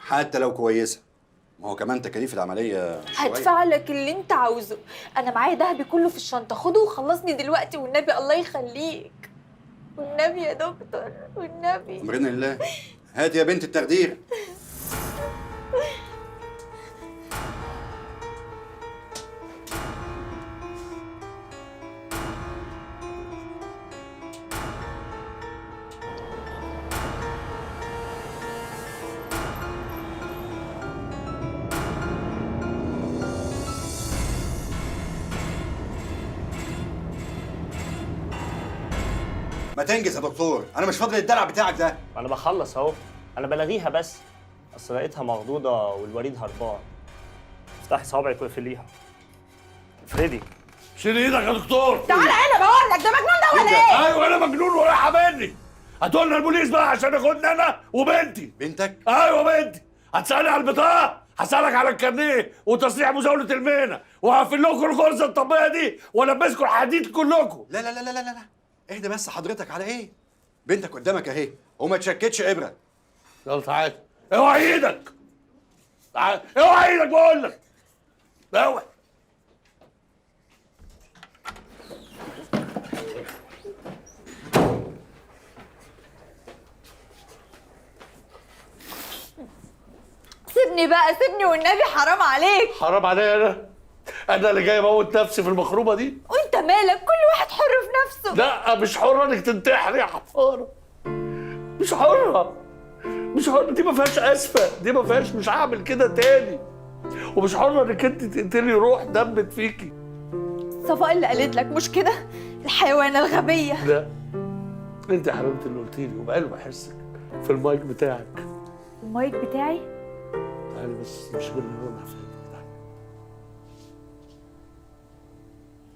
حتى لو كويسه، ما هو كمان تكاليف العمليه شويه. هدفع لك اللي انت عاوزه، انا معايا دهبي كله في الشنطه، خده وخلصني دلوقتي والنبي، الله يخليك والنبي يا دكتور والنبي. امرنا لله. هات يا بنت التخدير. ما تنجز يا دكتور، انا مش فاضي للدلع بتاعك ده. انا بخلص اهو، انا بلغيها بس اصل لقيتها مخضوضه والوريد هربان. افتحي صوابعك واقفليها. افردي. شيل ايدك يا دكتور. تعالى هنا بقول لك، ده مجنون ده ولا ايه؟ ايوه انا مجنون ورايحه مني. هتقولنا البوليس بقى عشان ياخدني انا وبنتي. بنتك؟ ايوه بنتي. هتسالني على البطاقه، هسالك على الكارنيه وتصريح مزاوله المهنه، وهقفل لكم الغرزه الطبيه دي والبسكم الحديد كلكم. لا لا لا لا لا لا، اهدى بس حضرتك. على ايه؟ بنتك قدامك اهي وما تشكتش ابره. يلا تعالى. اوعى ايدك. تعالى اوعى ايدك بقول لك. اوعى. سيبني بقى، سيبني والنبي، حرام عليك. حرام عليا انا اللي جاي اموت نفسي في المخروبه دي. وانت مالك؟ كل واحد حر في نفسه. لا مش حره انك تنتحري يا حفاره. مش حره. مش حره، دي ما فيهاش اسفه، دي ما فيهاش مش هعمل كده تاني. ومش حره انك انت تقتلي روح دمت فيكي. صفاء اللي قالت لك مش كده؟ الحيوانه الغبيه. لا انت يا حبيبتي اللي قلتي لي وبقلب احسك في المايك بتاعك. المايك بتاعي؟ تعالي بس مش باللي هو فيه.